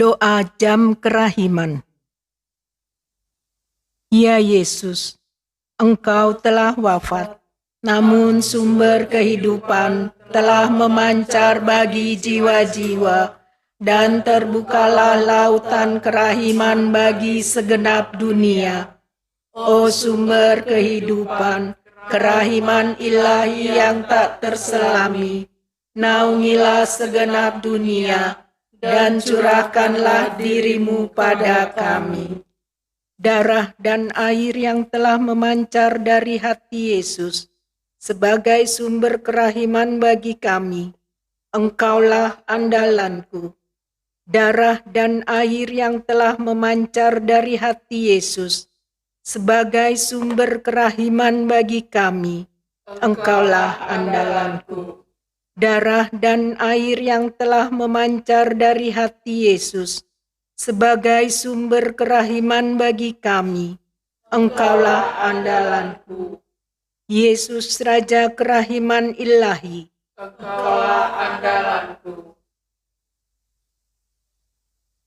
Doa Jam Kerahiman. Ya Yesus, Engkau telah wafat, namun sumber kehidupan telah memancar bagi jiwa-jiwa, dan terbukalah lautan kerahiman bagi segenap dunia. O sumber kehidupan, kerahiman ilahi yang tak terselami, naungilah segenap dunia, dan curahkanlah dirimu pada kami. Darah dan air yang telah memancar dari hati Yesus sebagai sumber kerahiman bagi kami, Engkaulah andalanku. Darah dan air yang telah memancar dari hati Yesus sebagai sumber kerahiman bagi kami, Engkaulah andalanku. Darah dan air yang telah memancar dari hati Yesus sebagai sumber kerahiman bagi kami, Engkaulah andalanku. Yesus Raja kerahiman ilahi, Engkaulah andalanku.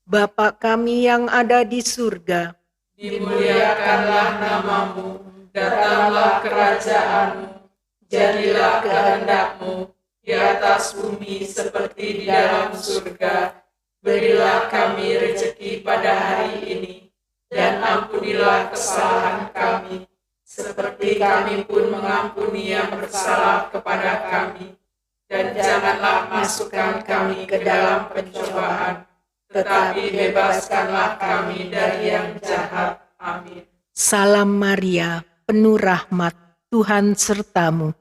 Bapa kami yang ada di surga, Dimuliakanlah namamu, datanglah kerajaanmu, jadilah kehendak-Mu di atas bumi seperti di dalam surga. Berilah kami rezeki pada hari ini, dan ampunilah kesalahan kami, seperti kami pun mengampuni yang bersalah kepada kami. Dan janganlah masukkan kami ke dalam pencobaan, tetapi bebaskanlah kami dari yang jahat. Amin. Salam Maria, penuh rahmat, Tuhan sertamu.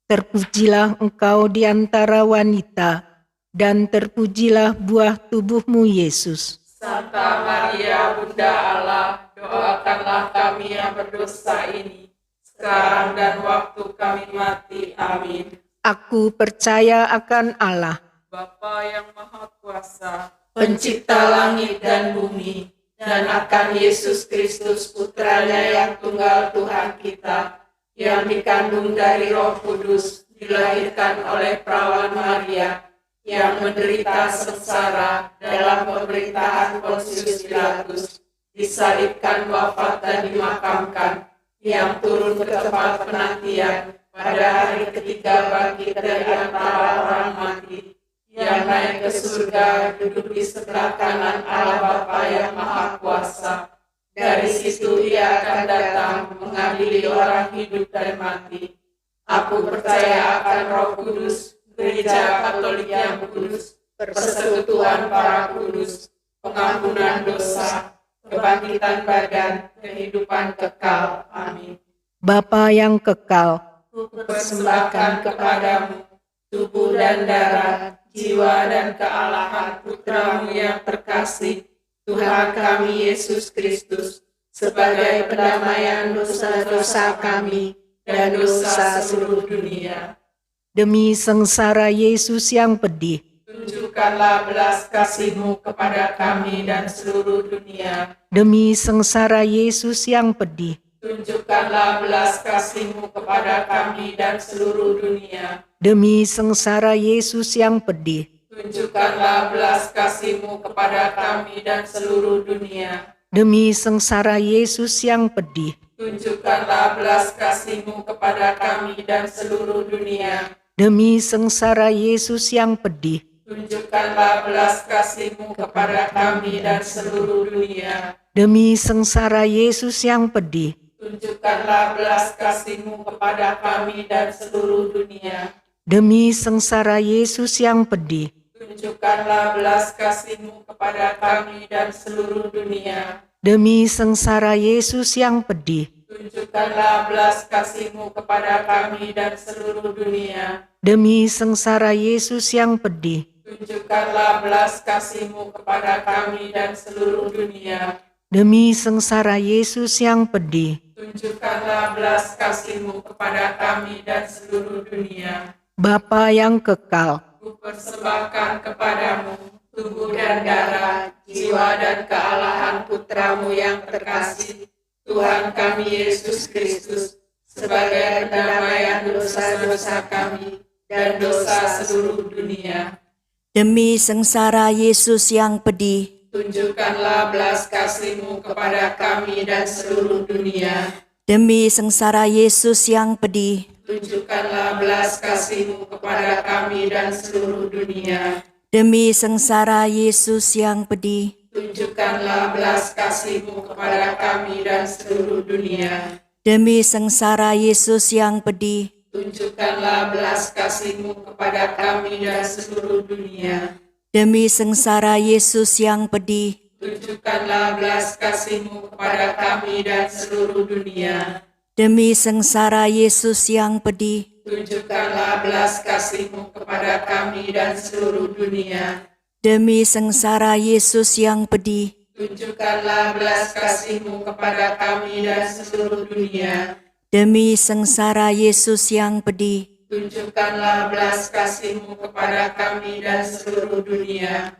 Terpujilah engkau di antara wanita, dan terpujilah buah tubuhmu Yesus. Santa Maria, Bunda Allah, doakanlah kami yang berdosa ini, sekarang dan waktu kami mati. Amin. Aku percaya akan Allah, Bapa yang Maha Kuasa, Pencipta langit dan bumi, dan akan Yesus Kristus, Putranya yang tunggal Tuhan kita, yang dikandung dari Roh Kudus, dilahirkan oleh perawan Maria, yang menderita sengsara dalam pemerintahan Pontius Pilatus, disalibkan, wafat dan dimakamkan, yang turun ke tempat penantian, pada hari ketiga bangkit dari antara orang mati, yang naik ke surga, duduk di sebelah kanan Allah Bapa yang Maha Kuasa. Dari situ Ia akan datang mengadili orang hidup dan mati. Aku percaya akan Roh Kudus, Gereja Katolik yang kudus, persekutuan para kudus, pengampunan dosa, kebangkitan badan, kehidupan kekal. Amin. Bapa yang kekal, Kupersembahkan kepadamu tubuh dan darah, jiwa dan kealahan Putramu yang terkasih, Tuhan kami Yesus Kristus, sebagai pendamaian dosa-dosa kami dan dosa seluruh dunia. demi sengsara Yesus yang pedih, Tunjukkanlah belas kasih-Mu kepada kami dan seluruh dunia. demi sengsara Yesus yang pedih, Tunjukkanlah belas kasih-Mu kepada kami dan seluruh dunia. demi sengsara Yesus yang pedih, Tunjukkanlah belas kasih-Mu kepada kami dan seluruh dunia. demi sengsara Yesus yang pedih, Tunjukkanlah belas kasih-Mu kepada kami dan seluruh dunia. demi sengsara Yesus yang pedih, Tunjukkanlah belas kasih-Mu kepada kami dan seluruh dunia. demi sengsara Yesus yang pedih, Tunjukkanlah belas kasih-Mu kepada kami dan seluruh dunia. demi sengsara Yesus yang pedih, Tunjukkanlah belas kasih-Mu kepada kami dan seluruh dunia. demi sengsara Yesus yang pedih, Tunjukkanlah belas kasih-Mu kepada kami dan seluruh dunia. demi sengsara Yesus yang pedih, Tunjukkanlah belas kasih-Mu kepada kami dan seluruh dunia. demi sengsara Yesus yang pedih, Tunjukkanlah belas kasih-Mu kepada kami dan seluruh dunia. Bapa yang kekal, Kupersembahkan kepadamu tubuh dan darah, jiwa dan kealahan Putramu yang terkasih, Tuhan kami Yesus Kristus, sebagai pendamaian dosa-dosa kami dan dosa seluruh dunia. Demi sengsara Yesus yang pedih, Tunjukkanlah belas kasih-Mu kepada kami dan seluruh dunia. Demi sengsara Yesus yang pedih, Tunjukkanlah belas kasih-Mu kepada kami dan seluruh dunia. demi sengsara Yesus yang pedih, Tunjukkanlah belas kasih-Mu kepada kami dan seluruh dunia. demi sengsara Yesus yang pedih, Tunjukkanlah belas kasih-Mu kepada kami dan seluruh dunia. demi sengsara Yesus yang pedih, Tunjukkanlah belas kasih-Mu kepada kami dan seluruh dunia. demi sengsara Yesus yang pedih, Tunjukkanlah belas kasih-Mu kepada kami dan seluruh dunia. demi sengsara Yesus yang pedih, Tunjukkanlah belas kasih-Mu kepada kami dan seluruh dunia. demi sengsara Yesus yang pedih, Tunjukkanlah belas kasih-Mu kepada kami dan seluruh dunia.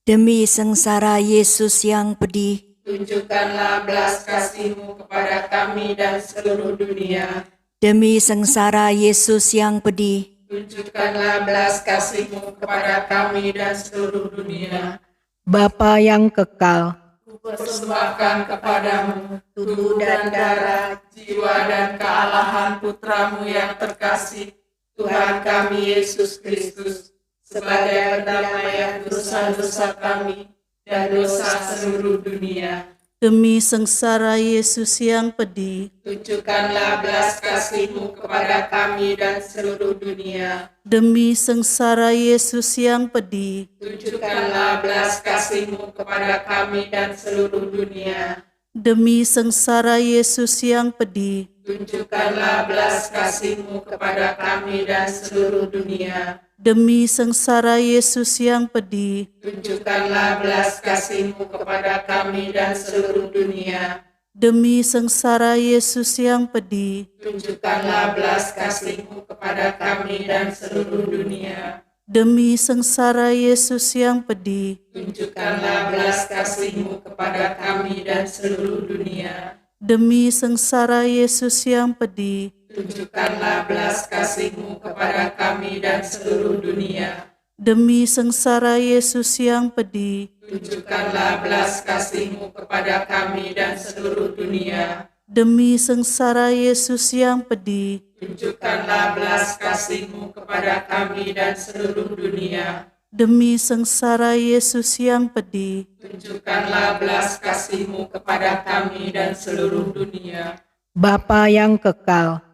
demi sengsara Yesus yang pedih, Tunjukkanlah belas kasih-Mu kepada kami dan seluruh dunia. demi sengsara Yesus yang pedih, Tunjukkanlah belas kasih-Mu kepada kami dan seluruh dunia. Bapa yang kekal, Persembahkan kepadamu tubuh dan darah, jiwa dan kealahan Putramu yang terkasih, Tuhan kami Yesus Kristus, sebagai pendamaian dosa-dosa kami dan dosa seluruh dunia. Demi sengsara Yesus yang pedih, Tunjukkanlah belas kasih-Mu kepada kami dan seluruh dunia. demi sengsara Yesus yang pedih, Tunjukkanlah belas kasih-Mu kepada kami dan seluruh dunia. demi sengsara Yesus yang pedih, Tunjukkanlah belas kasih-Mu kepada kami dan seluruh dunia. demi sengsara Yesus yang pedih, Tunjukkanlah belas kasih-Mu kepada kami dan seluruh dunia. demi sengsara Yesus yang pedih, Tunjukkanlah belas kasih-Mu kepada kami dan seluruh dunia. demi sengsara Yesus yang pedih, Tunjukkanlah belas kasih-Mu kepada kami dan seluruh dunia. demi sengsara Yesus yang pedih, Tunjukkanlah belas kasih-Mu kepada kami dan seluruh dunia. demi sengsara Yesus yang pedih, Tunjukkanlah belas kasih-Mu kepada kami dan seluruh dunia. demi sengsara Yesus yang pedih, Tunjukkanlah belas kasih-Mu kepada kami dan seluruh dunia. demi sengsara Yesus yang pedih, Tunjukkanlah belas kasih-Mu kepada kami dan seluruh dunia. Bapa yang kekal,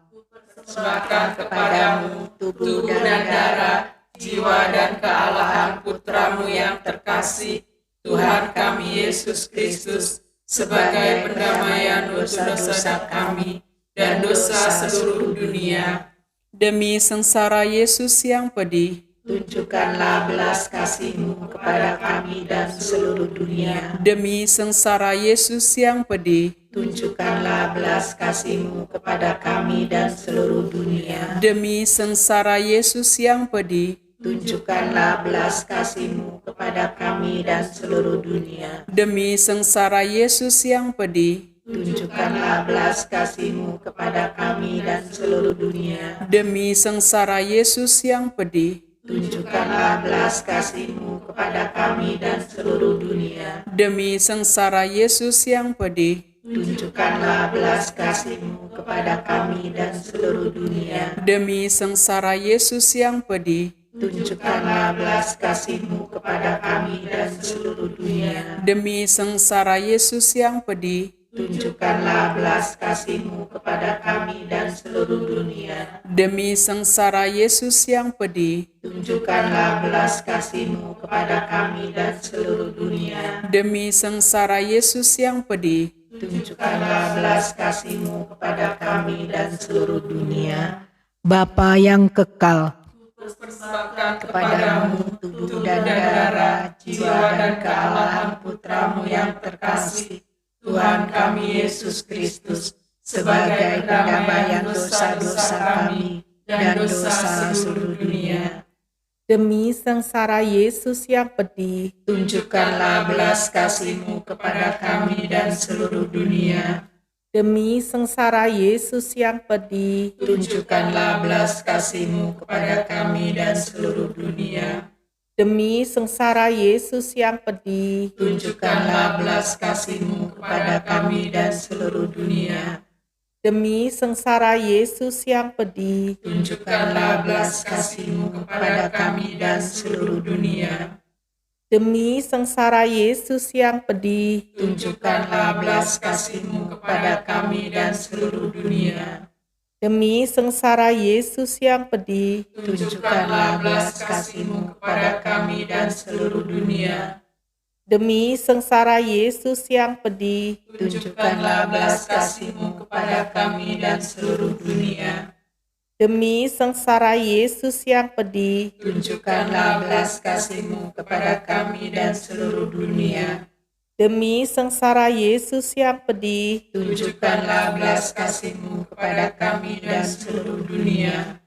Persembahkan kepadamu tubuh dan darah, jiwa dan kealahan Putramu yang terkasih, Tuhan kami Yesus Kristus, sebagai pendamaian dosa-dosa kami dan dosa seluruh dunia. Demi sengsara Yesus yang pedih, Tunjukkanlah belas kasih-Mu kepada kami dan seluruh dunia. demi sengsara Yesus yang pedih, Tunjukkanlah belas kasih-Mu kepada kami dan seluruh dunia. demi sengsara Yesus yang pedih, Tunjukkanlah belas kasih-Mu kepada kami dan seluruh dunia. demi sengsara Yesus yang pedih, Tunjukkanlah belas kasih-Mu kepada kami dan seluruh dunia. demi sengsara Yesus yang pedih, Tunjukkanlah belas kasih-Mu kepada kami dan seluruh dunia. demi sengsara Yesus yang pedih, Tunjukkanlah belas kasih-Mu kepada kami dan seluruh dunia. demi sengsara Yesus yang pedih, Tunjukkanlah belas kasih-Mu kepada kami dan seluruh dunia. demi sengsara Yesus yang pedih, Tunjukkanlah belas kasih-Mu kepada kami dan seluruh dunia. demi sengsara Yesus yang pedih, Tunjukkanlah belas kasih-Mu kepada kami dan seluruh dunia. demi sengsara Yesus yang pedih, Tunjukkanlah belas kasih-Mu kepada kami dan seluruh dunia. Bapa yang kekal, Persembahkan kepadamu tubuh dan darah, jiwa dan kealahan Putramu yang terkasih, Tuhan kami Yesus Kristus, sebagai pendamaian dosa-dosa kami dan dosa seluruh dunia. Demi sengsara Yesus yang pedih, Tunjukkanlah belas kasih-Mu kepada kami dan seluruh dunia. demi sengsara Yesus yang pedih, Tunjukkanlah belas kasih-Mu kepada kami dan seluruh dunia. Demi sengsara Yesus yang pedih, Tunjukkanlah belas kasih-Mu kepada kami dan seluruh dunia. demi sengsara Yesus yang pedih, Tunjukkanlah belas kasih-Mu kepada kami dan seluruh dunia. demi sengsara Yesus yang pedih, Tunjukkanlah belas kasih-Mu kepada kami dan seluruh dunia. demi sengsara Yesus yang pedih, Tunjukkanlah belas kasih-Mu kepada kami dan seluruh dunia. demi sengsara Yesus yang pedih, Tunjukkanlah belas kasih-Mu kepada kami dan seluruh dunia. demi sengsara Yesus yang pedih, Tunjukkanlah belas kasih-Mu kepada kami dan seluruh dunia. demi sengsara Yesus yang pedih, Tunjukkanlah belas kasih-Mu kepada kami dan seluruh dunia.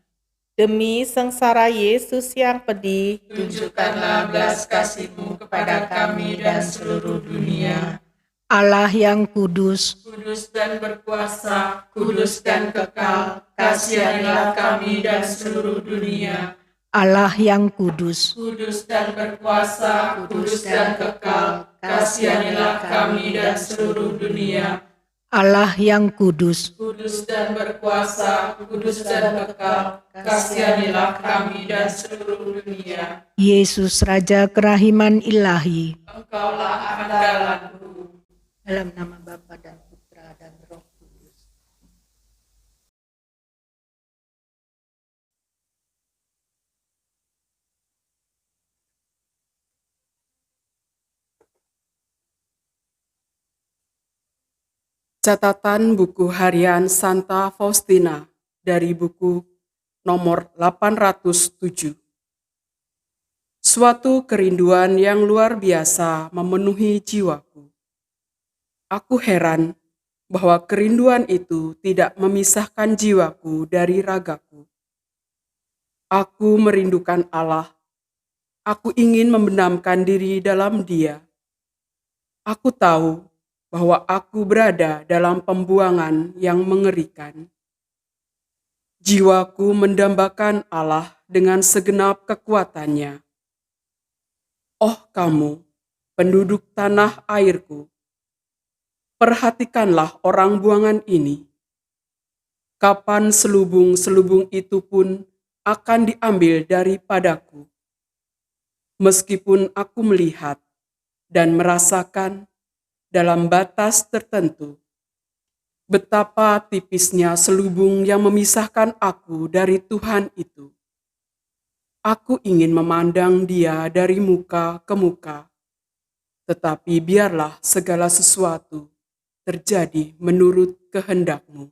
demi sengsara Yesus yang pedih, Tunjukkanlah belas kasih-Mu kepada kami dan seluruh dunia. Allah yang kudus, Kudus dan berkuasa, kudus dan kekal, kasihanilah kami dan seluruh dunia. Allah yang kudus, Kudus dan berkuasa, kudus dan kekal, kasihanilah kami dan seluruh dunia. Allah yang kudus, Kudus dan berkuasa, kudus dan kekal, kasihanilah kami dan seluruh dunia. Yesus Raja Kerahiman Ilahi, Engkaulah andalanku. dalam nama Bapa dan Putra dan Roh Kudus. Catatan buku harian Santa Faustina dari buku nomor 807. Suatu kerinduan yang luar biasa memenuhi jiwaku. Aku heran bahwa kerinduan itu tidak memisahkan jiwaku dari ragaku. Aku merindukan Allah. Aku ingin membenamkan diri dalam Dia. Aku tahu bahwa aku berada dalam pembuangan yang mengerikan. Jiwaku mendambakan Allah dengan segenap kekuatannya. Oh kamu, penduduk tanah airku, perhatikanlah orang buangan ini. Kapan selubung-selubung itu pun akan diambil daripadaku. Meskipun aku melihat dan merasakan dalam batas tertentu betapa tipisnya selubung yang memisahkan aku dari Tuhan itu. Aku ingin memandang Dia dari muka ke muka, tetapi biarlah segala sesuatu terjadi menurut kehendak-Mu.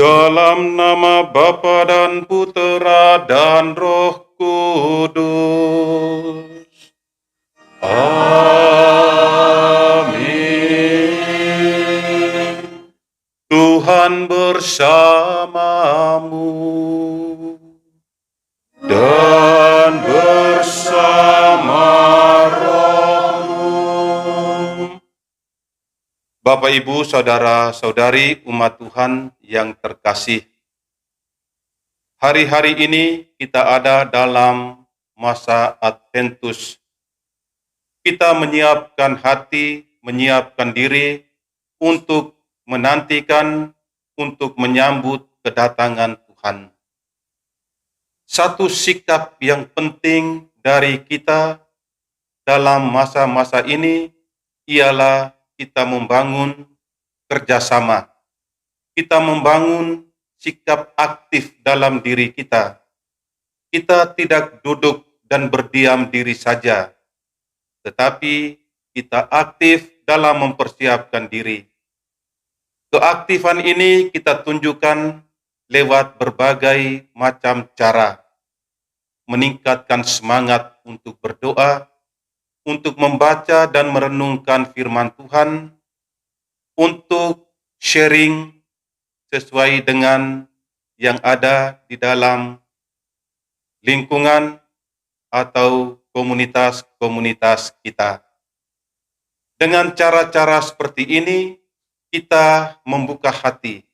Dalam nama Bapa dan Putera dan Roh Kudus. Amin. Tuhan bersamamu dan bersama rohmu. Bapak, Ibu, Saudara-saudari umat Tuhan yang terkasih, hari-hari ini kita ada dalam masa Adventus. Kita menyiapkan hati, menyiapkan diri untuk menantikan, untuk menyambut kedatangan Tuhan. Satu sikap yang penting dari kita dalam masa-masa ini ialah kita membangun kerjasama. Kita membangun sikap aktif dalam diri kita. Kita tidak duduk dan berdiam diri saja, tetapi kita aktif dalam mempersiapkan diri. Keaktifan ini kita tunjukkan lewat berbagai macam cara, meningkatkan semangat untuk berdoa, untuk membaca dan merenungkan firman Tuhan, untuk sharing sesuai dengan yang ada di dalam lingkungan atau komunitas-komunitas kita. Dengan cara-cara seperti ini, kita membuka hati.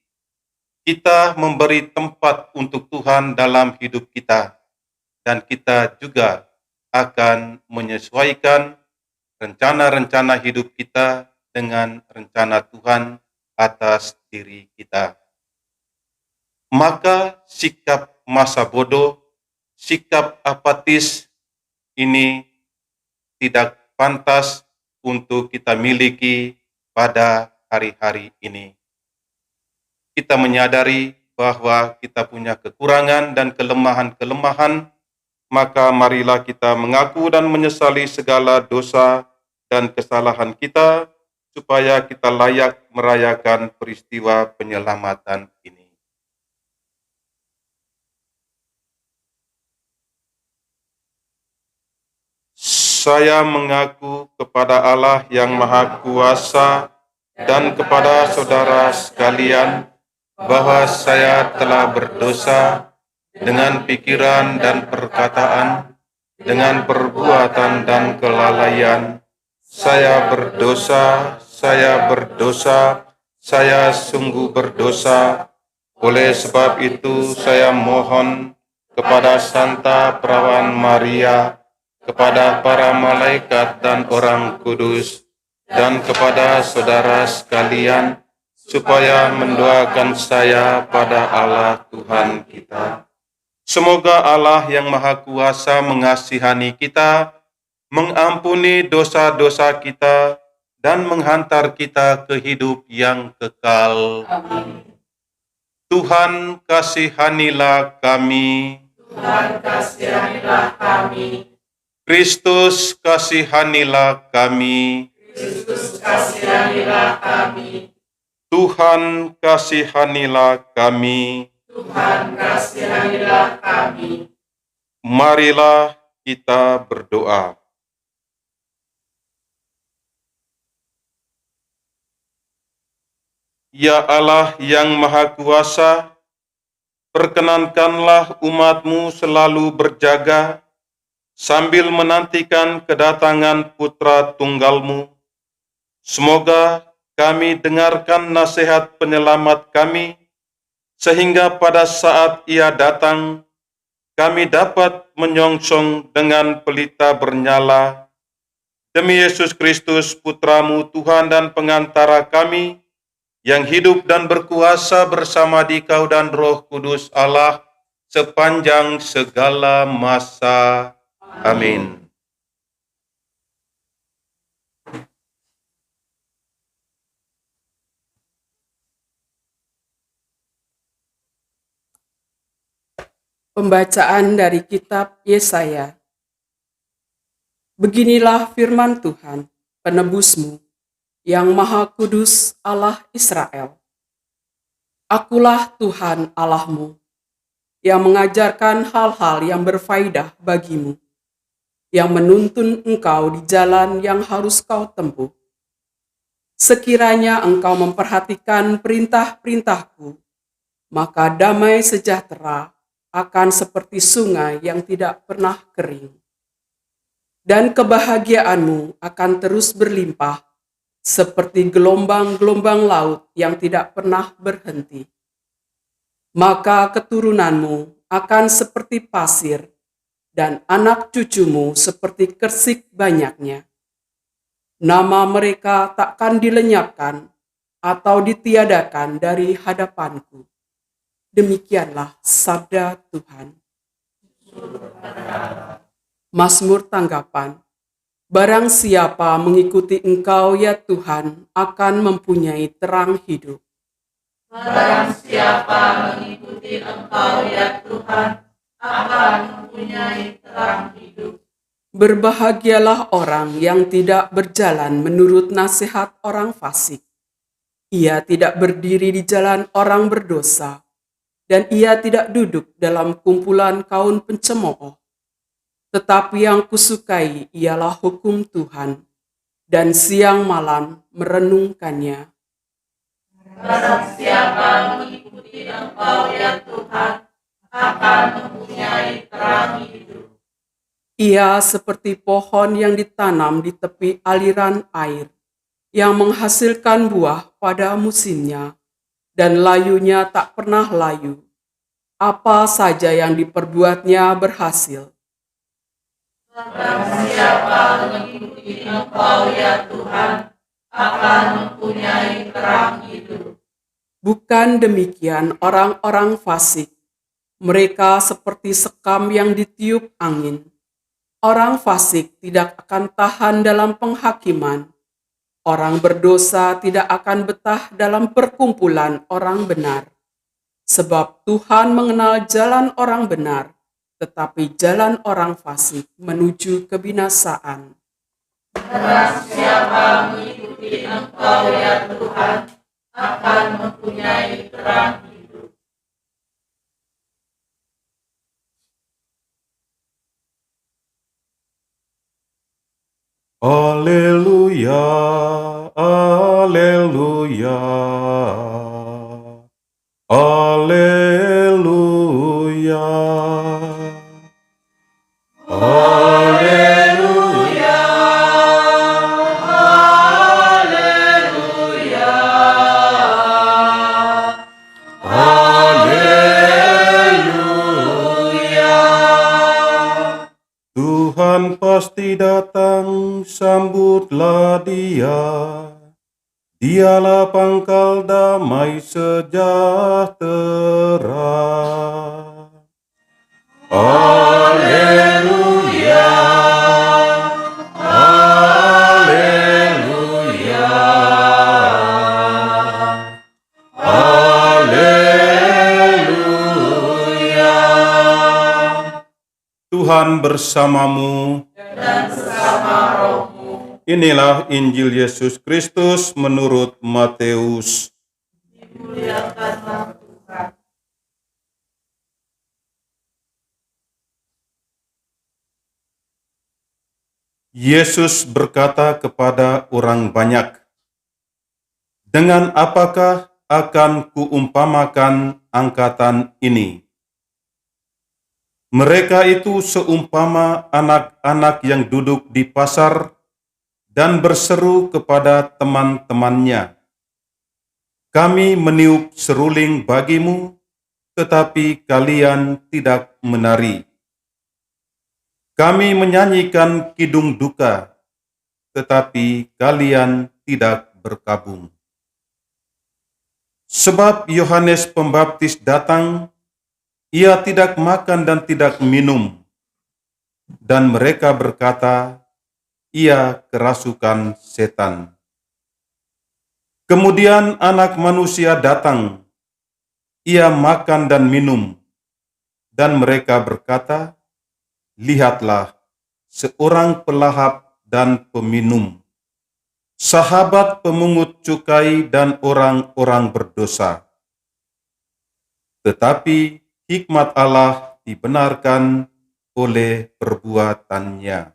Kita memberi tempat untuk Tuhan dalam hidup kita. Dan kita juga akan menyesuaikan rencana-rencana hidup kita dengan rencana Tuhan atas diri kita. Maka sikap masa bodoh, sikap apatis ini tidak pantas untuk kita miliki pada hari-hari ini. Kita menyadari bahwa kita punya kekurangan dan kelemahan-kelemahan, maka marilah kita mengaku dan menyesali segala dosa dan kesalahan kita, supaya kita layak merayakan peristiwa penyelamatan ini. Saya mengaku kepada Allah yang Maha Kuasa dan kepada saudara sekalian bahwa saya telah berdosa dengan pikiran dan perkataan, dengan perbuatan dan kelalaian. Saya berdosa, saya sungguh berdosa. Oleh sebab itu saya mohon kepada Santa Perawan Maria, kepada para malaikat dan orang kudus, dan kepada saudara sekalian, supaya mendoakan saya pada Allah Tuhan kita. Semoga Allah yang Maha Kuasa mengasihani kita, mengampuni dosa-dosa kita, dan menghantar kita ke hidup yang kekal. Amin. Tuhan kasihanilah kami. Tuhan kasihanilah kami. Kristus kasihanilah kami. Kristus kasihanilah kami. Tuhan kasihanilah kami. Tuhan kasihanilah kami. Marilah kita berdoa. Ya Allah yang Maha Kuasa, perkenankanlah umat-Mu selalu berjaga sambil menantikan kedatangan Putra Tunggal-Mu. Semoga kami dengarkan nasihat penyelamat kami, sehingga pada saat Ia datang, kami dapat menyongsong dengan pelita bernyala. Demi Yesus Kristus, Putra-Mu, Tuhan dan pengantara kami, yang hidup dan berkuasa bersama Dikau dan Roh Kudus Allah sepanjang segala masa. Amin. Pembacaan dari kitab Yesaya. Beginilah firman Tuhan, penebusmu, yang Maha Kudus Allah Israel. Akulah Tuhan Allahmu, yang mengajarkan hal-hal yang berfaedah bagimu, yang menuntun engkau di jalan yang harus kau tempuh. Sekiranya engkau memperhatikan perintah-perintahku, maka damai sejahtera akan seperti sungai yang tidak pernah kering. Dan kebahagiaanmu akan terus berlimpah seperti gelombang-gelombang laut yang tidak pernah berhenti. Maka keturunanmu akan seperti pasir, dan anak cucumu seperti kersik banyaknya. Nama mereka takkan dilenyapkan atau ditiadakan dari hadapanku. Demikianlah sabda Tuhan. Mazmur tanggapan. Barang siapa mengikuti Engkau ya Tuhan akan mempunyai terang hidup. Barang siapa mengikuti Engkau ya Tuhan akan mempunyai terang hidup. Berbahagialah orang yang tidak berjalan menurut nasihat orang fasik. Ia tidak berdiri di jalan orang berdosa, dan ia tidak duduk dalam kumpulan kaum pencemooh. Tetapi yang kusukai ialah hukum Tuhan, dan siang malam merenungkannya. Barang siapa mengikuti Engkau ya Tuhan akan mempunyai terang hidup. Ia seperti pohon yang ditanam di tepi aliran air, yang menghasilkan buah pada musimnya, dan layunya tak pernah layu. Apa saja yang diperbuatnya berhasil. Barang siapa mengikuti Engkau ya Tuhan akan mempunyai terang hidup. Bukan demikian orang-orang fasik. Mereka seperti sekam yang ditiup angin. Orang fasik tidak akan tahan dalam penghakiman. Orang berdosa tidak akan betah dalam perkumpulan orang benar. Sebab Tuhan mengenal jalan orang benar, tetapi jalan orang fasik menuju kebinasaan. Barang siapa mengikuti Engkau ya Tuhan akan mempunyai terang hidup. Haleluya, haleluya, haleluya, haleluya, haleluya. Tuhan pasti datang, sambutlah Dia. Dialah pangkal damai sejahtera. Haleluya, haleluya, haleluya. Tuhan bersamamu. Dan bersama rohmu. Inilah Injil Yesus Kristus menurut Matius. Dimuliakanlah Tuhan. Yesus berkata kepada orang banyak, "Dengan apakah akan kuumpamakan angkatan ini? Mereka itu seumpama anak-anak yang duduk di pasar dan berseru kepada teman-temannya, 'Kami meniup seruling bagimu, tetapi kalian tidak menari. Kami menyanyikan kidung duka, tetapi kalian tidak berkabung.' Sebab Yohanes Pembaptis datang, ia tidak makan dan tidak minum, dan mereka berkata, ia kerasukan setan. Kemudian Anak Manusia datang, ia makan dan minum, dan mereka berkata, lihatlah, seorang pelahap dan peminum, sahabat pemungut cukai dan orang-orang berdosa. tetapi hikmat Allah dibenarkan oleh perbuatannya.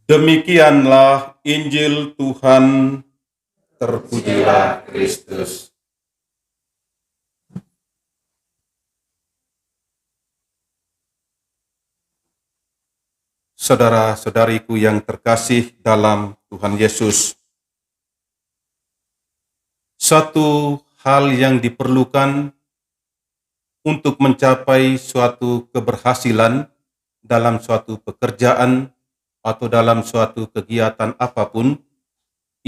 Demikianlah Injil Tuhan, terpujilah Kristus. Saudara-saudariku yang terkasih dalam Tuhan Yesus, satu hal yang diperlukan untuk mencapai suatu keberhasilan dalam suatu pekerjaan atau dalam suatu kegiatan apapun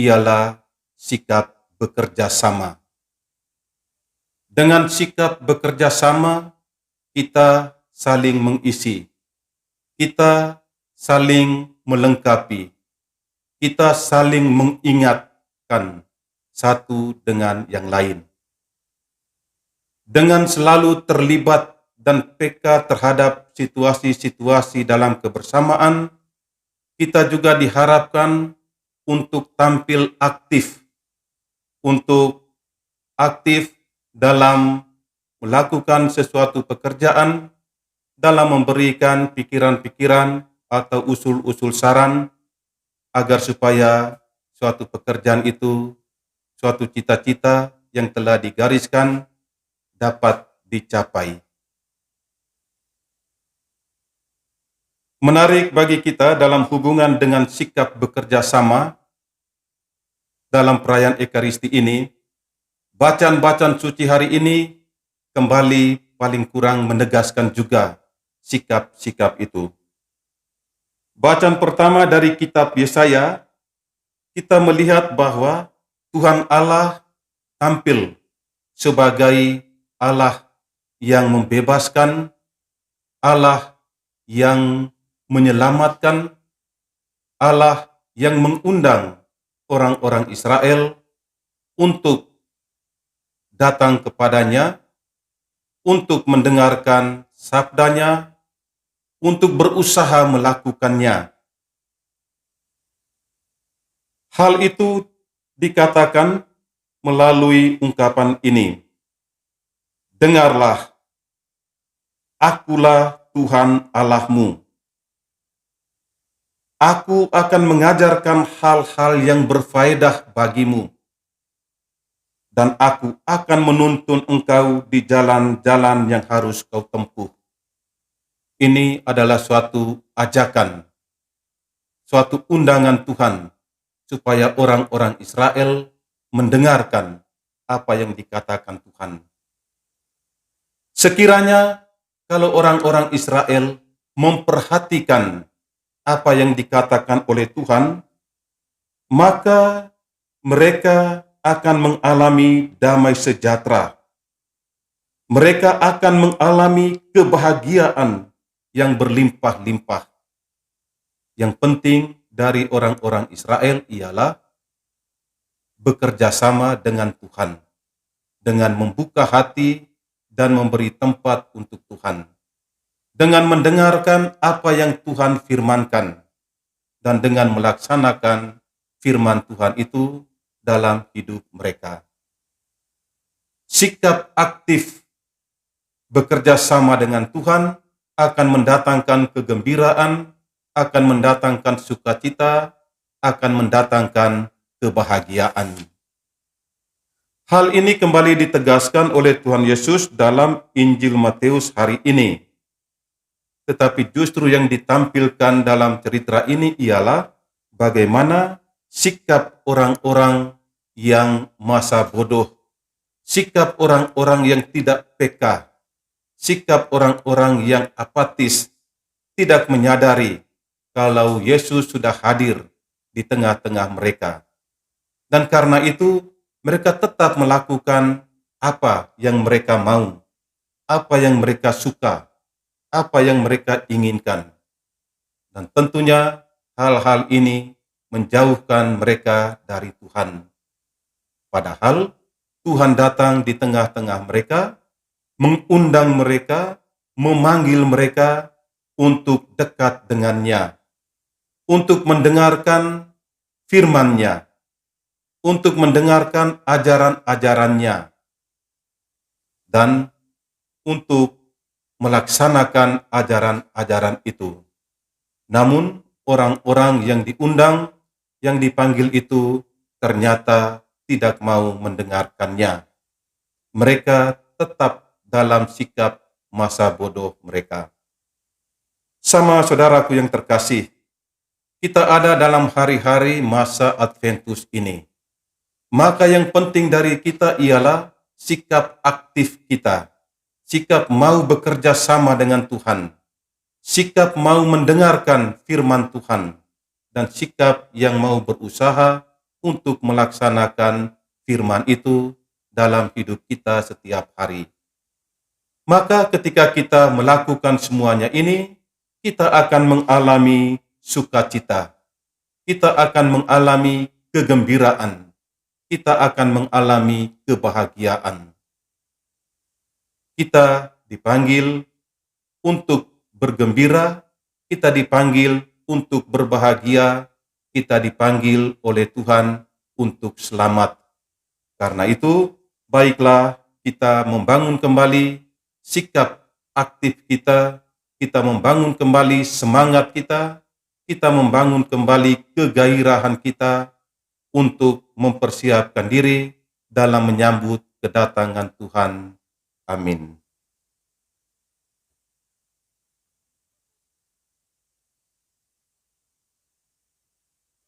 ialah sikap bekerja sama. Dengan sikap bekerja sama, kita saling mengisi, kita saling melengkapi, kita saling mengingatkan satu dengan yang lain. Dengan selalu terlibat dan peka terhadap situasi-situasi dalam kebersamaan, kita juga diharapkan untuk tampil aktif, dalam melakukan sesuatu pekerjaan, dalam memberikan pikiran-pikiran atau usul-usul saran, agar supaya suatu pekerjaan itu, suatu cita-cita yang telah digariskan dapat dicapai. Menarik bagi kita dalam hubungan dengan sikap bekerja sama dalam perayaan Ekaristi ini, bacaan-bacaan suci hari ini kembali paling kurang menegaskan juga sikap-sikap itu. Bacaan pertama dari kitab Yesaya, kita melihat bahwa Tuhan Allah tampil sebagai Allah yang membebaskan, Allah yang menyelamatkan, Allah yang mengundang orang-orang Israel untuk datang kepadanya, untuk mendengarkan sabdanya, untuk berusaha melakukannya. Hal itu dikatakan melalui ungkapan ini, dengarlah, akulah Tuhan Allahmu. Aku akan mengajarkan hal-hal yang berfaedah bagimu, dan aku akan menuntun engkau di jalan-jalan yang harus kau tempuh. Ini adalah suatu ajakan, suatu undangan Tuhan, supaya orang-orang Israel mendengarkan apa yang dikatakan Tuhan. Sekiranya kalau orang-orang Israel memperhatikan apa yang dikatakan oleh Tuhan, maka mereka akan mengalami damai sejahtera. Mereka akan mengalami kebahagiaan yang berlimpah-limpah. Yang penting dari orang-orang Israel ialah bekerja sama dengan Tuhan, dengan membuka hati dan memberi tempat untuk Tuhan, dengan mendengarkan apa yang Tuhan firmankan, dan dengan melaksanakan firman Tuhan itu dalam hidup mereka. Sikap aktif bekerja sama dengan Tuhan akan mendatangkan kegembiraan, akan mendatangkan sukacita, akan mendatangkan kebahagiaan. Hal ini kembali ditegaskan oleh Tuhan Yesus dalam Injil Matius hari ini. Tetapi justru yang ditampilkan dalam cerita ini ialah bagaimana sikap orang-orang yang masa bodoh, sikap orang-orang yang tidak peka, sikap orang-orang yang apatis, tidak menyadari kalau Yesus sudah hadir di tengah-tengah mereka. Dan karena itu mereka tetap melakukan apa yang mereka mau, apa yang mereka suka, apa yang mereka inginkan. Dan tentunya hal-hal ini menjauhkan mereka dari Tuhan. Padahal Tuhan datang di tengah-tengah mereka, mengundang mereka, memanggil mereka, untuk dekat dengannya, untuk mendengarkan firman-Nya, untuk mendengarkan ajaran-ajarannya, dan untuk melaksanakan ajaran-ajaran itu. Namun, orang-orang yang diundang, yang dipanggil itu ternyata tidak mau mendengarkannya. Mereka tetap dalam sikap masa bodoh mereka. Sama saudaraku yang terkasih, kita ada dalam hari-hari masa Adventus ini. Maka yang penting dari kita ialah sikap aktif kita, sikap mau bekerja sama dengan Tuhan, sikap mau mendengarkan firman Tuhan, dan sikap yang mau berusaha untuk melaksanakan firman itu dalam hidup kita setiap hari. Maka ketika kita melakukan semuanya ini, kita akan mengalami sukacita, kita akan mengalami kegembiraan, kita akan mengalami kebahagiaan. Kita dipanggil untuk bergembira, kita dipanggil untuk berbahagia, kita dipanggil oleh Tuhan untuk selamat. Karena itu, baiklah kita membangun kembali sikap aktif kita membangun kembali semangat kita membangun kembali kegairahan kita untuk mempersiapkan diri dalam menyambut kedatangan Tuhan. Amin.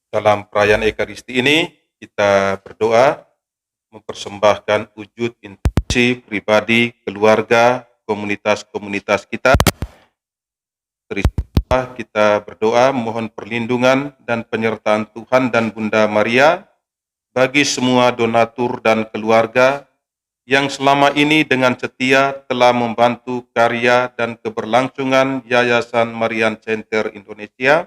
Dalam perayaan Ekaristi ini, kita berdoa mempersembahkan wujud intensi pribadi, keluarga, komunitas-komunitas kita. Kita berdoa mohon perlindungan dan penyertaan Tuhan dan Bunda Maria bagi semua donatur dan keluarga yang selama ini dengan setia telah membantu karya dan keberlangsungan Yayasan Marian Center Indonesia.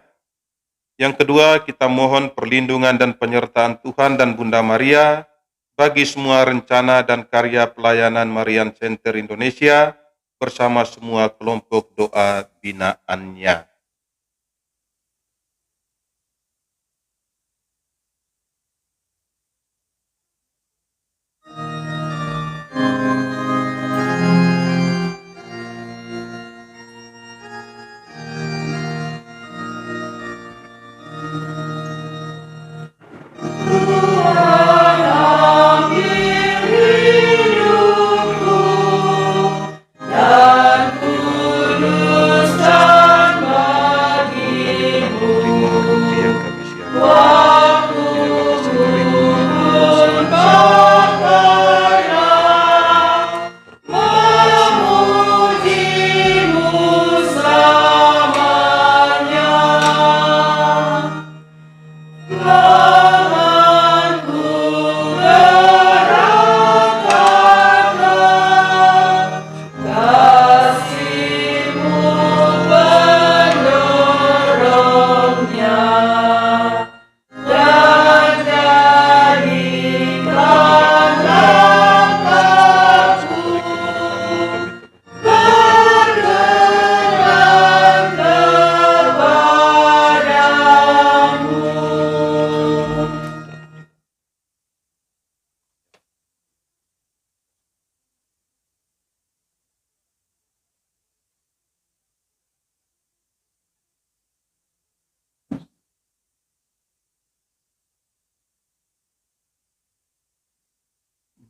Yang kedua, kita mohon perlindungan dan penyertaan Tuhan dan Bunda Maria bagi semua rencana dan karya pelayanan Marian Center Indonesia bersama semua kelompok doa binaannya.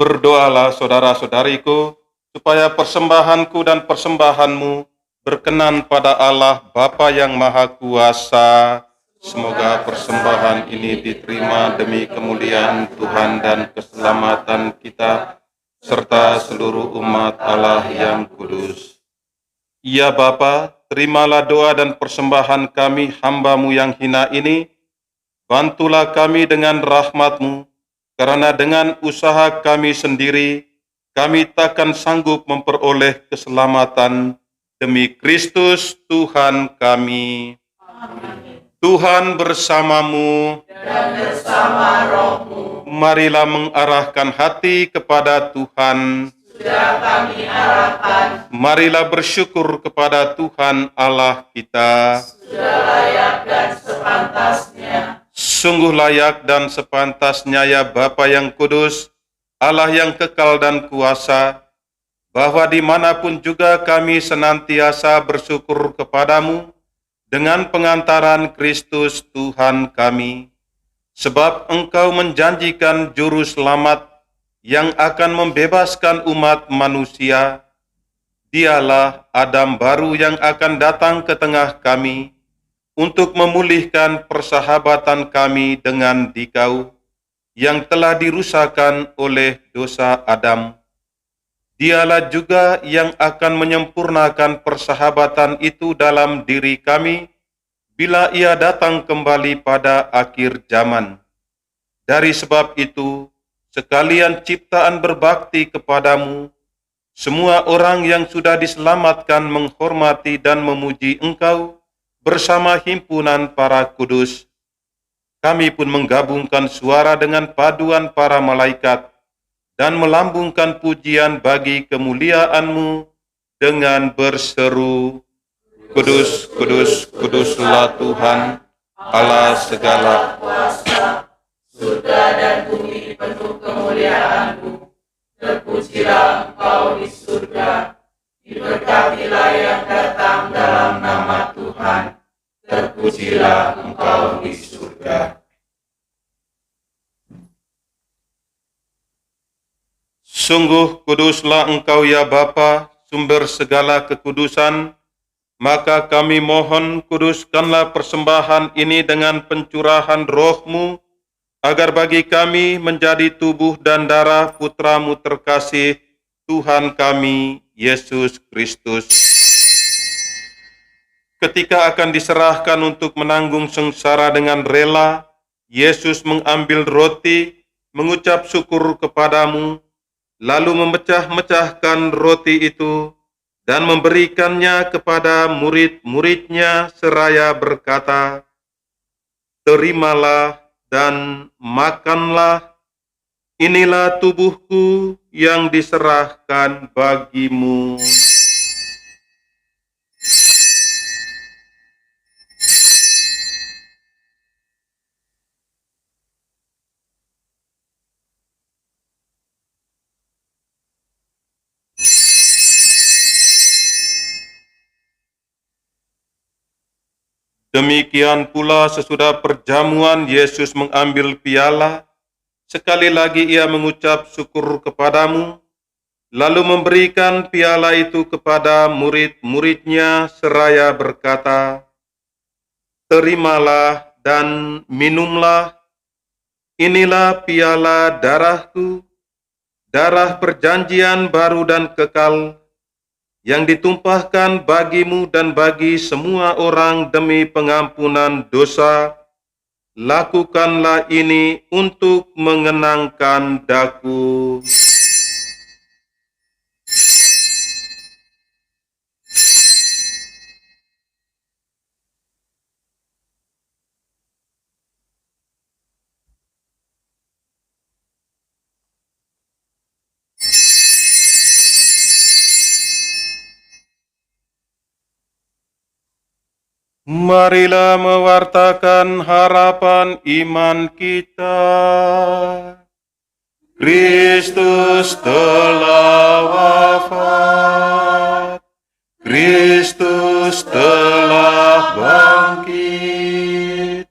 Berdoalah saudara-saudariku, supaya persembahanku dan persembahanmu berkenan pada Allah Bapa yang Maha Kuasa. Semoga persembahan ini diterima demi kemuliaan Tuhan dan keselamatan kita, serta seluruh umat Allah yang kudus. Ya Bapa, terimalah doa dan persembahan kami hamba-Mu yang hina ini. Bantulah kami dengan rahmat-Mu, karena dengan usaha kami sendiri, kami takkan sanggup memperoleh keselamatan demi Kristus Tuhan kami. Amin. Tuhan bersamamu Dan bersama rohmu, marilah mengarahkan hati kepada Tuhan. sudah kami harapkan. Marilah bersyukur kepada Tuhan Allah kita. Sudah layak dan sepantasnya. Sungguh layak dan sepantasnya ya Bapa yang kudus, Allah yang kekal dan kuasa, bahwa dimanapun juga kami senantiasa bersyukur kepadamu dengan pengantaran Kristus Tuhan kami. Sebab Engkau menjanjikan juru selamat yang akan membebaskan umat manusia. Dialah Adam baru yang akan datang ke tengah kami untuk memulihkan persahabatan kami dengan Dikau yang telah dirusakkan oleh dosa Adam. Dialah juga yang akan menyempurnakan persahabatan itu dalam diri kami bila Ia datang kembali pada akhir zaman. Dari sebab itu, sekalian ciptaan berbakti kepadamu, semua orang yang sudah diselamatkan menghormati dan memuji Engkau bersama himpunan para kudus. Kami pun menggabungkan suara dengan paduan para malaikat dan melambungkan pujian bagi kemuliaan-Mu dengan berseru, Kudus, kudus, kuduslah Tuhan, Allah segala Kuasa, surga dan bumi penuh kemuliaan-Mu. Terpujilah Engkau di surga, diberkatilah yang datang dalam nama Tuhan. Terpujilah Engkau di surga. Sungguh kuduslah Engkau ya Bapa, sumber segala kekudusan. Maka kami mohon kuduskanlah persembahan ini dengan pencurahan Roh-Mu, agar bagi kami menjadi tubuh dan darah Putra-Mu terkasih, Tuhan kami, Yesus Kristus. Ketika akan diserahkan untuk menanggung sengsara dengan rela, Yesus mengambil roti, mengucap syukur kepadamu, lalu memecah-mecahkan roti itu, dan memberikannya kepada murid-muridnya seraya berkata, Terimalah dan makanlah, inilah tubuhku yang diserahkan bagimu. Demikian pula sesudah perjamuan Yesus mengambil piala, sekali lagi Ia mengucap syukur kepadamu, lalu memberikan piala itu kepada murid-muridnya seraya berkata, Terimalah dan minumlah, inilah piala darahku, darah perjanjian baru dan kekal, yang ditumpahkan bagimu dan bagi semua orang demi pengampunan dosa. Lakukanlah ini untuk mengenangkan daku. Marilah mewartakan harapan iman kita. Kristus telah wafat, Kristus telah bangkit,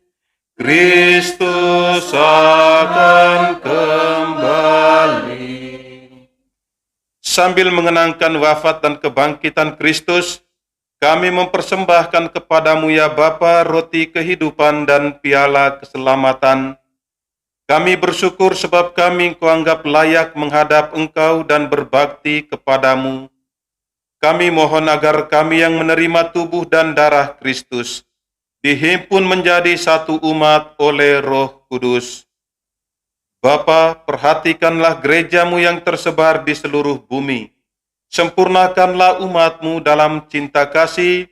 Kristus akan kembali. Sambil mengenangkan wafat dan kebangkitan Kristus, kami mempersembahkan kepadamu ya Bapa roti kehidupan dan piala keselamatan. Kami bersyukur sebab kami Engkau anggap layak menghadap Engkau dan berbakti kepadamu. Kami mohon agar kami yang menerima tubuh dan darah Kristus dihimpun menjadi satu umat oleh Roh Kudus. Bapa, perhatikanlah gereja-Mu yang tersebar di seluruh bumi. Sempurnakanlah umat-Mu dalam cinta kasih,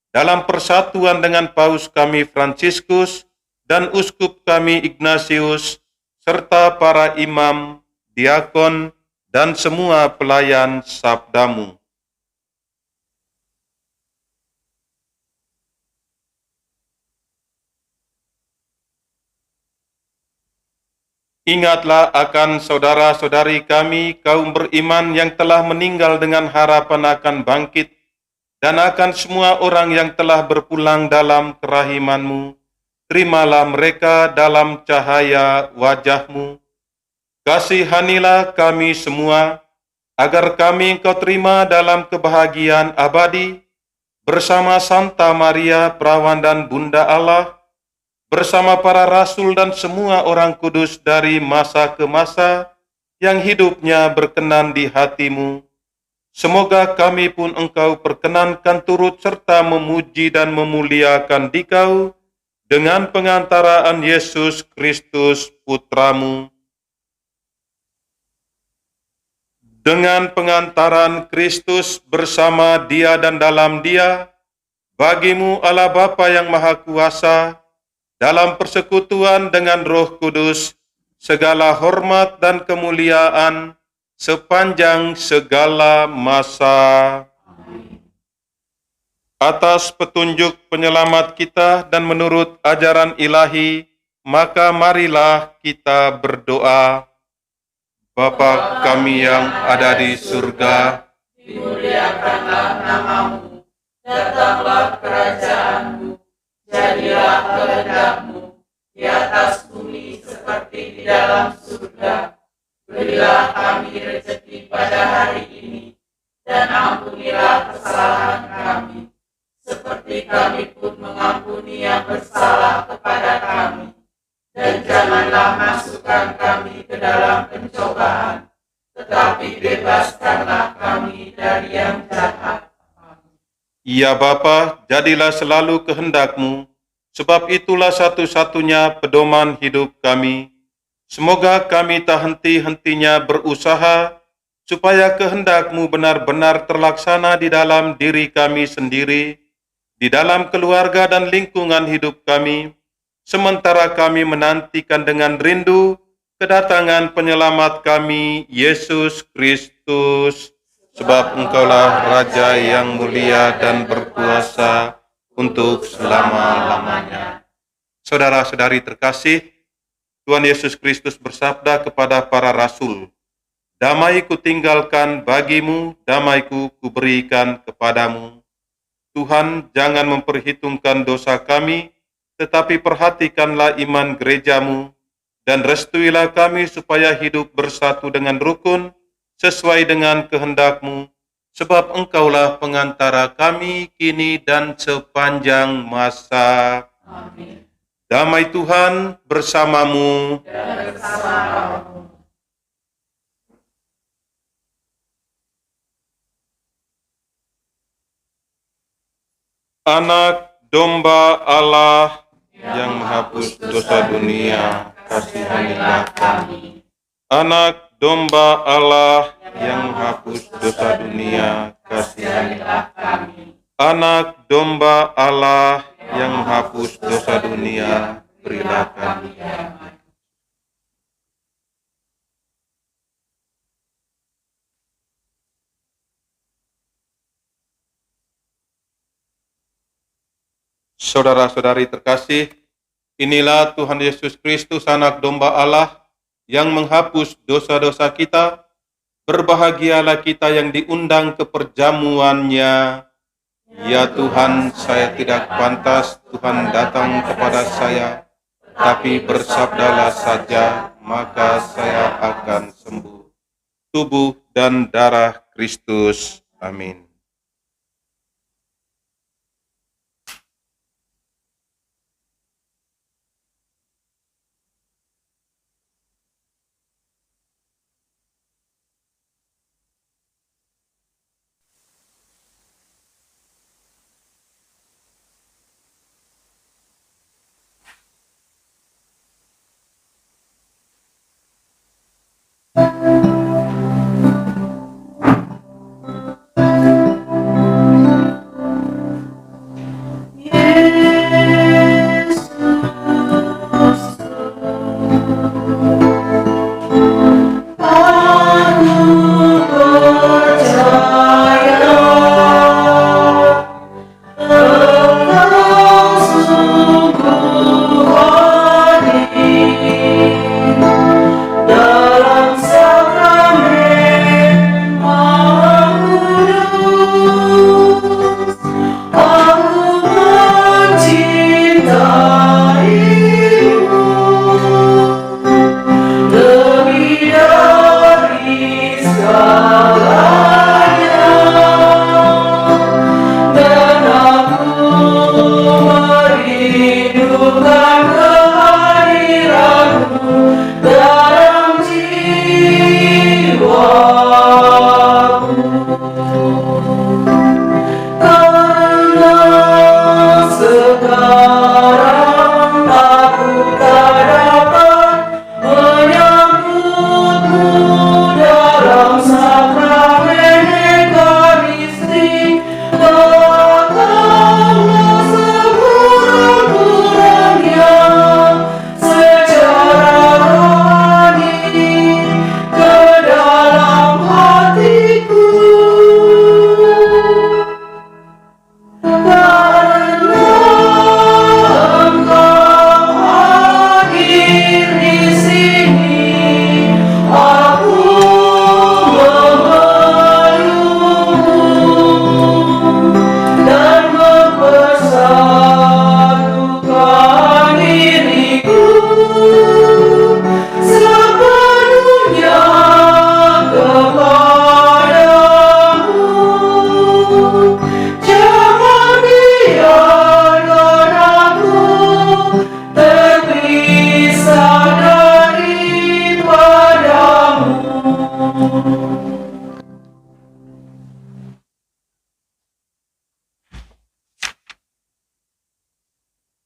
dalam persatuan dengan Paus kami Fransiskus dan Uskup kami Ignatius, serta para imam, diakon, dan semua pelayan sabdamu. Ingatlah akan saudara-saudari kami, kaum beriman yang telah meninggal dengan harapan akan bangkit, dan akan semua orang yang telah berpulang dalam kerahiman-Mu. Terimalah mereka dalam cahaya wajah-Mu. Kasihanilah kami semua, agar kami Engkau terima dalam kebahagiaan abadi, bersama Santa Maria, Perawan dan Bunda Allah, bersama para rasul dan semua orang kudus dari masa ke masa, yang hidupnya berkenan di hati-Mu. Semoga kami pun Engkau perkenankan turut serta memuji dan memuliakan Dikau, dengan pengantaraan Yesus Kristus Putra-Mu. Dengan pengantaran Kristus bersama Dia dan dalam Dia, bagi-Mu Allah Bapa yang Maha Kuasa, dalam persekutuan dengan Roh Kudus, segala hormat dan kemuliaan sepanjang segala masa. Atas petunjuk penyelamat kita dan menurut ajaran ilahi, maka marilah kita berdoa. Bapa kami yang ada di surga, dimuliakanlah namamu, datanglah kerajaan-Mu, jadilah kehendak-Mu di atas bumi seperti di dalam surga. Berilah kami rezeki pada hari ini, dan ampunilah kesalahan kami, seperti kami pun mengampuni yang bersalah kepada kami. Dan janganlah masukkan kami ke dalam pencobaan, tetapi bebaskanlah kami dari yang jahat. Ya Bapa, jadilah selalu kehendak-Mu, sebab itulah satu-satunya pedoman hidup kami. Semoga kami tak henti-hentinya berusaha, supaya kehendak-Mu benar-benar terlaksana di dalam diri kami sendiri, di dalam keluarga dan lingkungan hidup kami, sementara kami menantikan dengan rindu kedatangan penyelamat kami, Yesus Kristus. Sebab Engkaulah Raja yang mulia dan berkuasa untuk selama-lamanya. Saudara-saudari terkasih, Tuhan Yesus Kristus bersabda kepada para rasul, "Damai kutinggalkan bagimu, damai-Ku kuberikan kepadamu." Tuhan, jangan memperhitungkan dosa kami, tetapi perhatikanlah iman gereja-Mu, dan restuilah kami supaya hidup bersatu dengan rukun, sesuai dengan kehendak-Mu, sebab Engkaulah pengantara kami kini dan sepanjang masa. Amin. Damai Tuhan bersamamu. Dan bersamamu. Anak domba Allah yang menghapus dosa dunia, kasihanilah kami. Anak domba Allah yang menghapus dosa dunia, kasihanilah kami. Anak domba Allah yang menghapus dosa dunia, berilah kami damai. Saudara-saudari terkasih, inilah Tuhan Yesus Kristus, Anak Domba Allah, yang menghapus dosa-dosa kita. Berbahagialah kita yang diundang ke perjamuannya. Ya Tuhan, saya tidak pantas Tuhan datang kepada saya, tapi bersabdalah saja, maka saya akan sembuh. Tubuh dan darah Kristus. Amin.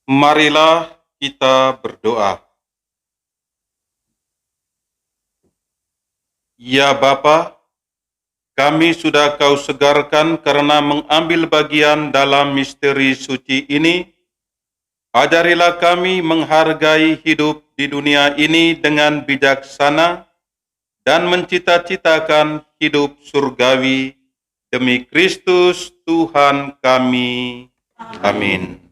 Marilah kita berdoa. Ya Bapa, kami sudah Kau segarkan karena mengambil bagian dalam misteri suci ini. Ajarilah kami menghargai hidup di dunia ini dengan bijaksana dan mencita-citakan hidup surgawi demi Kristus Tuhan kami. Amin.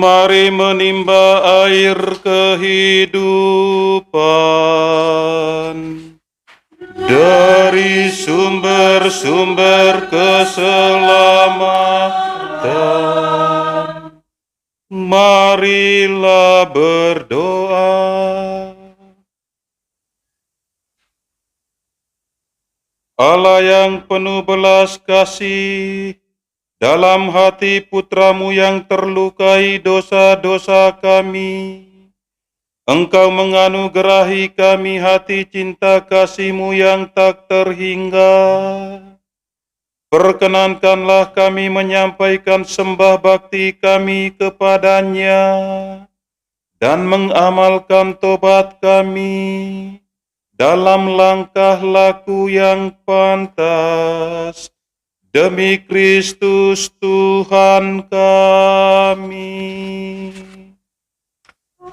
Mari menimba air kehidupan dari sumber-sumber keselamatan. Marilah berdoa. Allah yang penuh belas kasih, dalam hati putramu yang terlukai dosa-dosa kami, Engkau menganugerahi kami hati cinta kasih-Mu yang tak terhingga. Perkenankanlah kami menyampaikan sembah bakti kami kepadanya dan mengamalkan tobat kami dalam langkah laku yang pantas Demi Kristus Tuhan kami.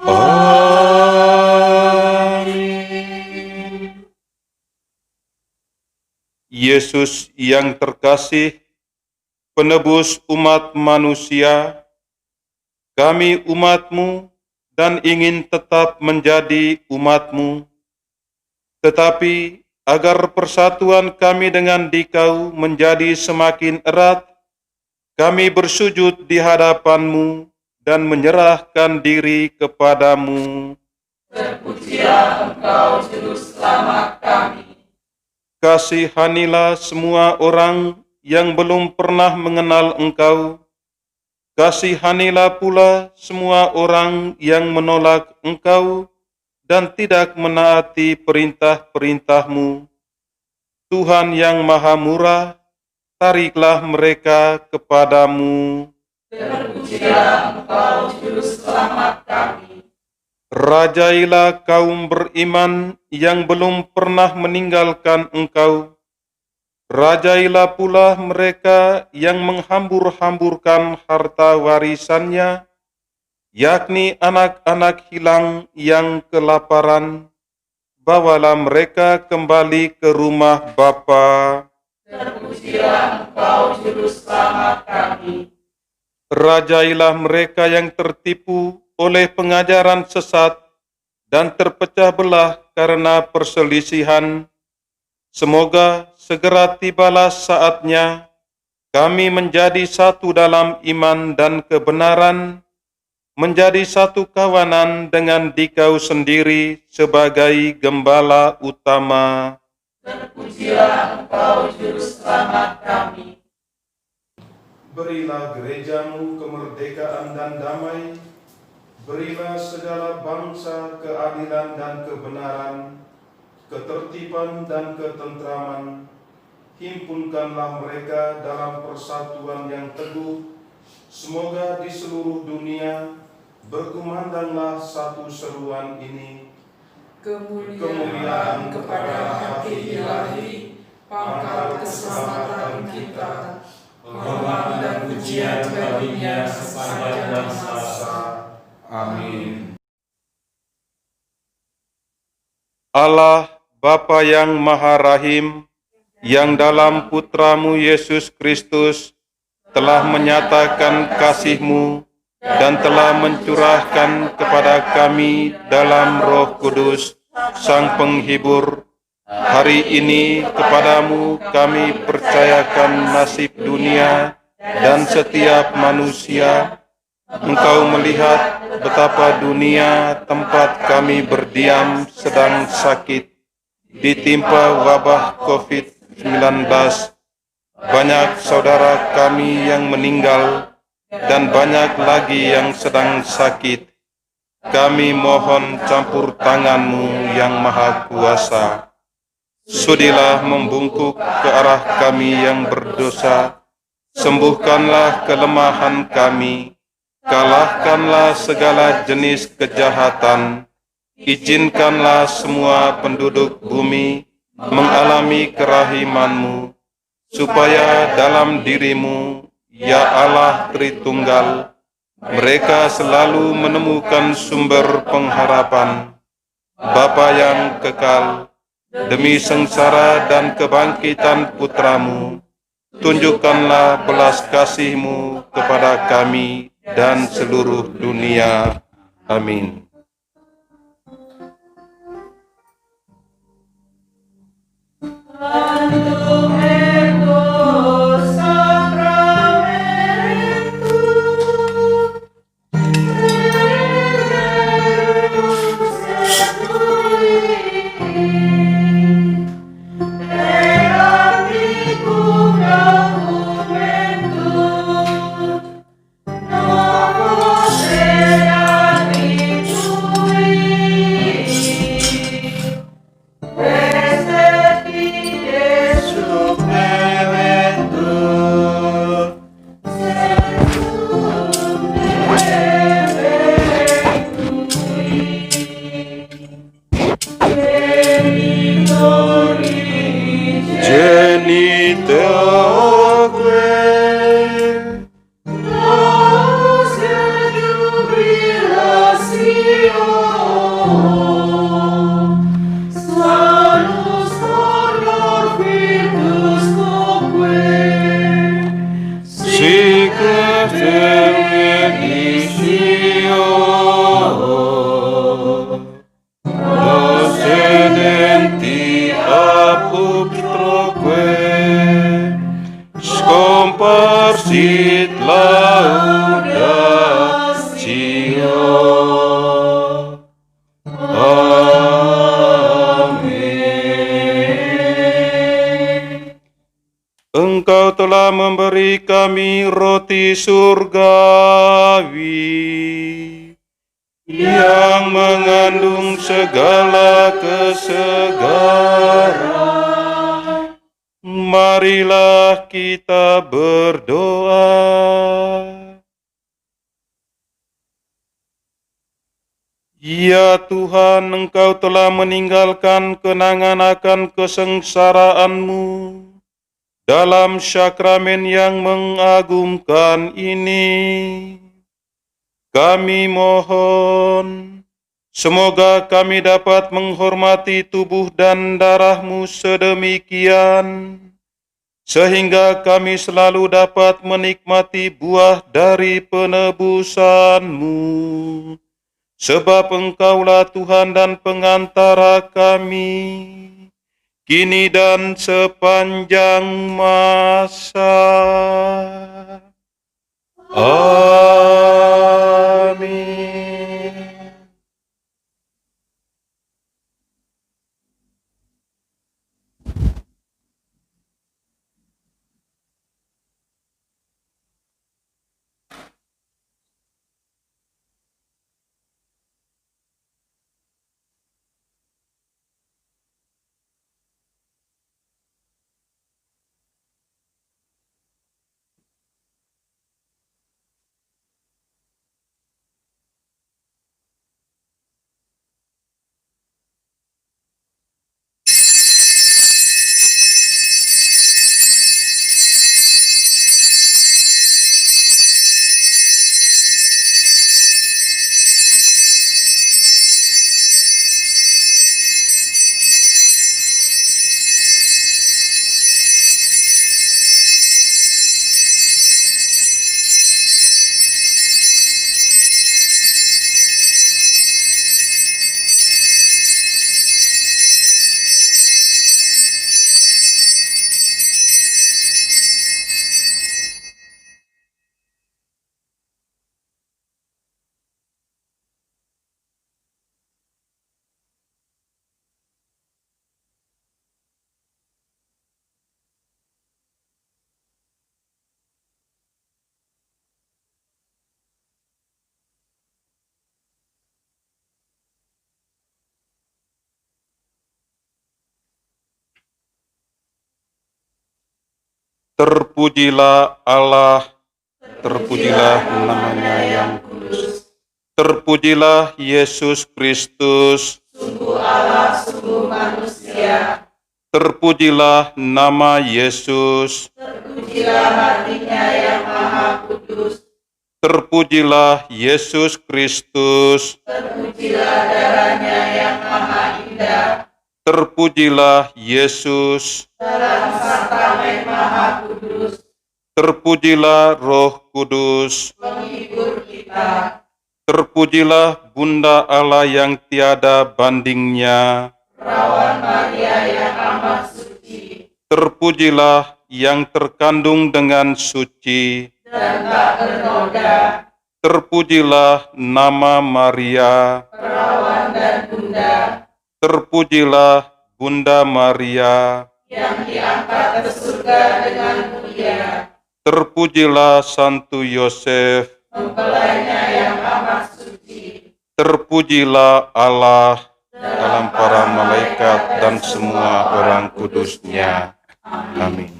Amin. Yesus yang terkasih, penebus umat manusia, kami umat-Mu dan ingin tetap menjadi umat-Mu. Tetapi agar persatuan kami dengan Dikau menjadi semakin erat, kami bersujud di hadapan-Mu dan menyerahkan diri kepadamu. Terpujilah Engkau Juru Selamat kami. Kasihanilah semua orang yang belum pernah mengenal Engkau. Kasihanilah pula semua orang yang menolak Engkau dan tidak menaati perintah-perintah-Mu. Tuhan yang Maha Murah, tariklah mereka kepadamu. Terpujilah Engkau Juru Selamat kami. Rajailah kaum beriman yang belum pernah meninggalkan Engkau. Rajailah pula mereka yang menghambur-hamburkan harta warisannya, yakni anak-anak hilang yang kelaparan. Bawalah mereka kembali ke rumah Bapa. Terpujilah Engkau Juru Selamat kami. Rajailah mereka yang tertipu oleh pengajaran sesat dan terpecah belah karena perselisihan. Semoga segera tibalah saatnya kami menjadi satu dalam iman dan kebenaran, menjadi satu kawanan dengan Dikau sendiri sebagai Gembala utama. Terpujilah Engkau Juru Selamat kami. Berilah gereja-Mu kemerdekaan dan damai. Berilah segala bangsa keadilan dan kebenaran, ketertiban dan ketentraman. Himpunkanlah mereka dalam persatuan yang teguh. Semoga di seluruh dunia berkumandanglah satu seruan ini. Kemuliaan kepada hati ilahi, pangkal keselamatan kita. Hormat dan pujian baginya sepanjang masa. Amin. Allah Bapa yang Maha Rahim, yang dalam Putra-Mu Yesus Kristus telah menyatakan kasih-Mu dan telah mencurahkan kepada kami dalam Roh Kudus, Sang Penghibur. Hari ini kepadamu kami percayakan nasib dunia dan setiap manusia. Engkau melihat betapa dunia tempat kami berdiam sedang sakit, ditimpa wabah COVID-19. Banyak saudara kami yang meninggal dan banyak lagi yang sedang sakit. Kami mohon campur tangan-Mu yang Maha Kuasa. Sudilah membungkuk ke arah kami yang berdosa. Sembuhkanlah kelemahan kami. Kalahkanlah segala jenis kejahatan. Izinkanlah semua penduduk bumi mengalami kerahiman-Mu, supaya dalam diri-Mu, ya Allah Tritunggal, mereka selalu menemukan sumber pengharapan. Bapa yang kekal, demi sengsara dan kebangkitan Putra-Mu, tunjukkanlah belas kasih-Mu kepada kami dan seluruh dunia. Amin. Novo será benedicio, procedenti apud troque, scomparsit laudatio. Amin. Engkau telah memberi kami roti surgawi yang mengandung segala kesegaran. Marilah kita berdoa. Ya Tuhan, Engkau telah meninggalkan kenangan akan kesengsaraan-Mu dalam sakramen yang mengagumkan ini. Kami mohon, semoga kami dapat menghormati tubuh dan darah-Mu sedemikian, sehingga kami selalu dapat menikmati buah dari penebusan-Mu. Sebab Engkaulah Tuhan dan pengantara kami, kini dan sepanjang masa. Amin. Terpujilah Allah, terpujilah namanya yang kudus. Terpujilah Yesus Kristus. Sungguh Allah, sungguh manusia. Terpujilah nama Yesus. Terpujilah hatinya yang maha kudus. Terpujilah Yesus Kristus. Terpujilah darahnya yang maha indah. Terpujilah Yesus. Dalam sakramen maha kudus, Terpujilah Roh Kudus. menghibur kita. Terpujilah Bunda Allah yang tiada bandingnya. Perawan Maria yang amat suci Terpujilah yang terkandung dengan suci. dan tak bernoda. Terpujilah nama Maria. Perawan dan bunda Terpujilah Bunda Maria. yang diangkat ke surga dengan mulia. Terpujilah Santo Yosef. Mempelainya yang amat suci. Terpujilah Allah dalam para malaikat dan semua orang kudusnya. Amin.